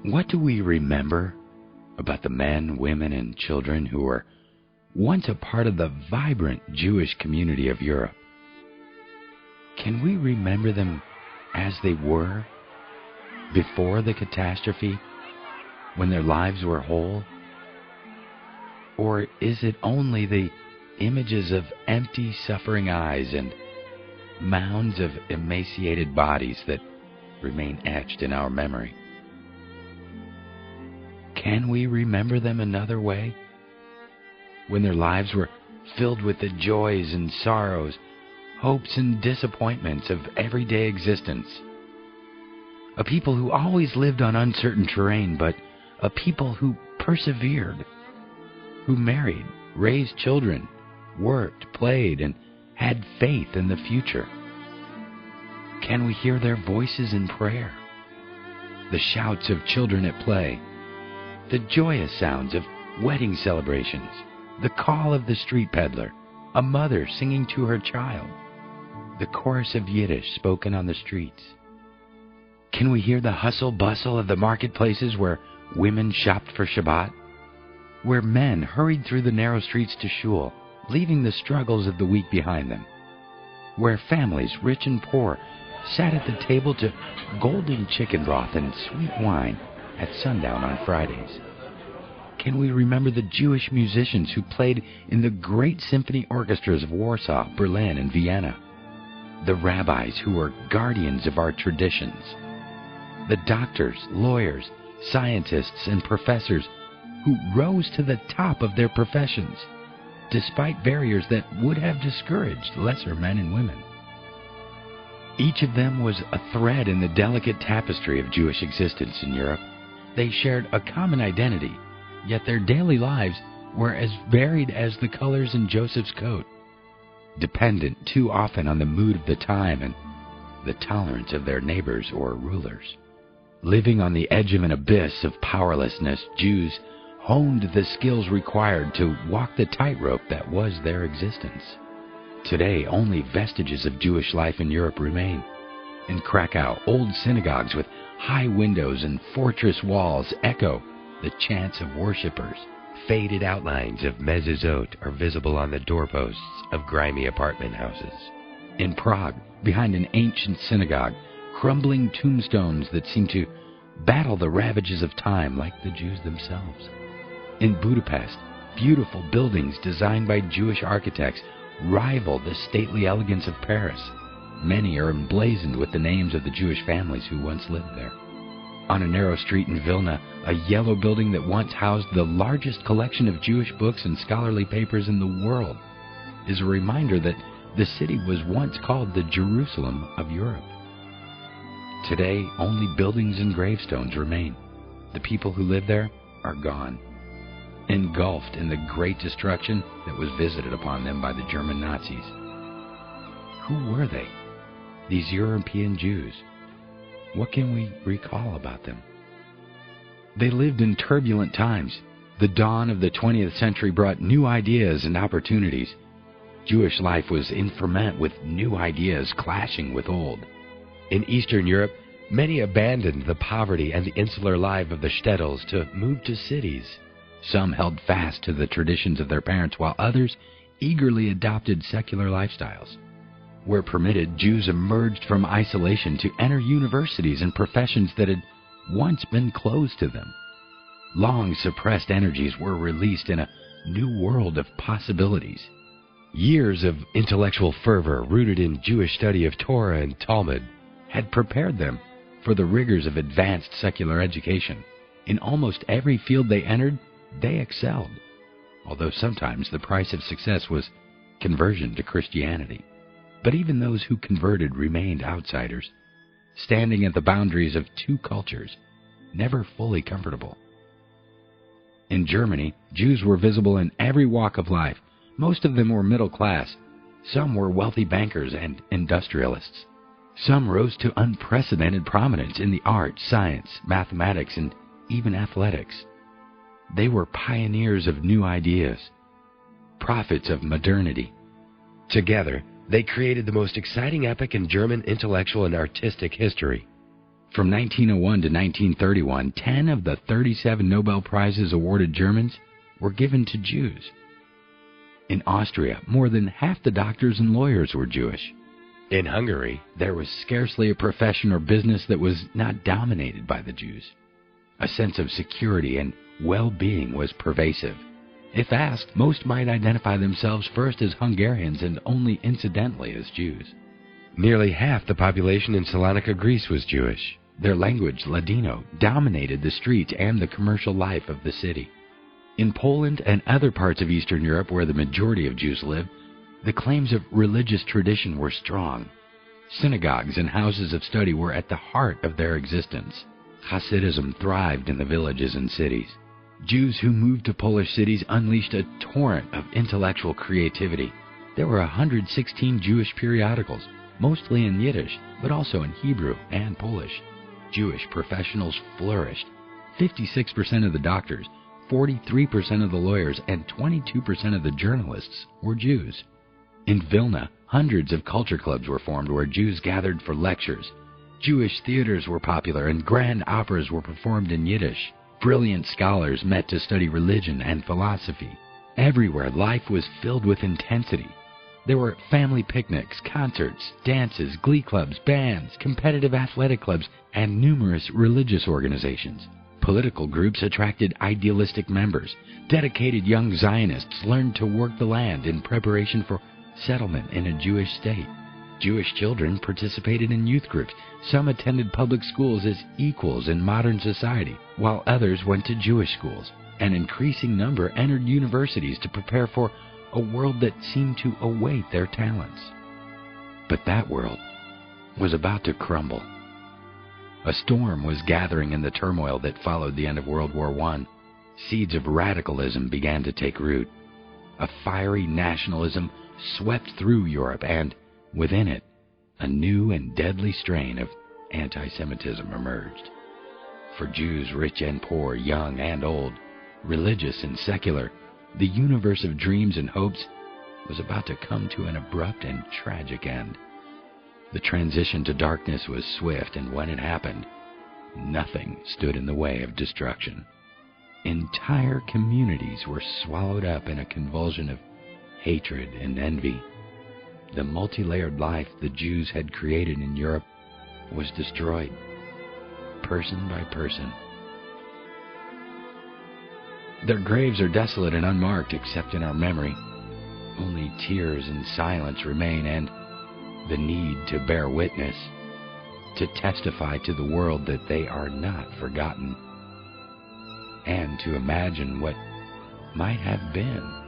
What do we remember about the men, women, and children who were once a part of the vibrant Jewish community of Europe? Can we remember them as they were before the catastrophe, when their lives were whole? Or is it only the images of empty, suffering eyes and mounds of emaciated bodies that remain etched in our memory? Can we remember them another way, when their lives were filled with the joys and sorrows, hopes and disappointments of everyday existence? A people who always lived on uncertain terrain, but a people who persevered, who married, raised children, worked, played, and had faith in the future. Can we hear their voices in prayer, the shouts of children at play, the joyous sounds of wedding celebrations, the call of the street peddler, a mother singing to her child, the chorus of Yiddish spoken on the streets? Can we hear the hustle-bustle of the marketplaces where women shopped for Shabbat, where men hurried through the narrow streets to shul, leaving the struggles of the week behind them, where families, rich and poor, sat at the table to golden chicken broth and sweet wine at sundown on Fridays? Can we remember the Jewish musicians who played in the great symphony orchestras of Warsaw, Berlin, and Vienna? The rabbis who were guardians of our traditions? The doctors, lawyers, scientists, and professors who rose to the top of their professions, despite barriers that would have discouraged lesser men and women? Each of them was a thread in the delicate tapestry of Jewish existence in Europe. They shared a common identity, yet their daily lives were as varied as the colors in Joseph's coat, dependent too often on the mood of the time and the tolerance of their neighbors or rulers. Living on the edge of an abyss of powerlessness, Jews honed the skills required to walk the tightrope that was their existence. Today, only vestiges of Jewish life in Europe remain. In Krakow, old synagogues with high windows and fortress walls echo the chants of worshippers. Faded outlines of mezuzot are visible on the doorposts of grimy apartment houses. In Prague, behind an ancient synagogue, crumbling tombstones that seem to battle the ravages of time like the Jews themselves. In Budapest, beautiful buildings designed by Jewish architects rival the stately elegance of Paris. Many are emblazoned with the names of the Jewish families who once lived there. On a narrow street in Vilna, a yellow building that once housed the largest collection of Jewish books and scholarly papers in the world is a reminder that the city was once called the Jerusalem of Europe. Today, only buildings and gravestones remain. The people who lived there are gone, engulfed in the great destruction that was visited upon them by the German Nazis. Who were they, these European Jews? What can we recall about them? They lived in turbulent times. The dawn of the 20th century brought new ideas and opportunities. Jewish life was in ferment with new ideas clashing with old. In Eastern Europe, many abandoned the poverty and the insular life of the shtetls to move to cities. Some held fast to the traditions of their parents, while others eagerly adopted secular lifestyles. Where permitted, Jews emerged from isolation to enter universities and professions that had once been closed to them. Long suppressed energies were released in a new world of possibilities. Years of intellectual fervor rooted in Jewish study of Torah and Talmud had prepared them for the rigors of advanced secular education. In almost every field they entered, they excelled, although sometimes the price of success was conversion to Christianity. But even those who converted remained outsiders, standing at the boundaries of two cultures, never fully comfortable. In Germany, Jews were visible in every walk of life. Most of them were middle class. Some were wealthy bankers and industrialists. Some rose to unprecedented prominence in the arts, science, mathematics, and even athletics. They were pioneers of new ideas, prophets of modernity. Together, they created the most exciting epoch in German intellectual and artistic history. From 1901 to 1931, 10 of the 37 Nobel Prizes awarded Germans were given to Jews. In Austria, more than half the doctors and lawyers were Jewish. In Hungary, there was scarcely a profession or business that was not dominated by the Jews. A sense of security and well-being was pervasive. If asked, most might identify themselves first as Hungarians and only incidentally as Jews. Nearly half the population in Salonika, Greece was Jewish. Their language, Ladino, dominated the streets and the commercial life of the city. In Poland and other parts of Eastern Europe where the majority of Jews lived, the claims of religious tradition were strong. Synagogues and houses of study were at the heart of their existence. Hasidism thrived in the villages and cities. Jews who moved to Polish cities unleashed a torrent of intellectual creativity. There were 116 Jewish periodicals, mostly in Yiddish, but also in Hebrew and Polish. Jewish professionals flourished. 56% of the doctors, 43% of the lawyers, and 22% of the journalists were Jews. In Vilna, hundreds of culture clubs were formed where Jews gathered for lectures. Jewish theaters were popular and grand operas were performed in Yiddish. Brilliant scholars met to study religion and philosophy. Everywhere, life was filled with intensity. There were family picnics, concerts, dances, glee clubs, bands, competitive athletic clubs, and numerous religious organizations. Political groups attracted idealistic members. Dedicated young Zionists learned to work the land in preparation for settlement in a Jewish state. Jewish children participated in youth groups. Some attended public schools as equals in modern society, while others went to Jewish schools. An increasing number entered universities to prepare for a world that seemed to await their talents. But that world was about to crumble. A storm was gathering in the turmoil that followed the end of World War I. Seeds of radicalism began to take root. A fiery nationalism swept through Europe, and within it, a new and deadly strain of anti-Semitism emerged. For Jews, rich and poor, young and old, religious and secular, the universe of dreams and hopes was about to come to an abrupt and tragic end. The transition to darkness was swift, and when it happened, nothing stood in the way of destruction. Entire communities were swallowed up in a convulsion of hatred and envy. The multi-layered life the Jews had created in Europe was destroyed, person by person. Their graves are desolate and unmarked except in our memory. Only tears and silence remain, and the need to bear witness, to testify to the world that they are not forgotten, and to imagine what might have been.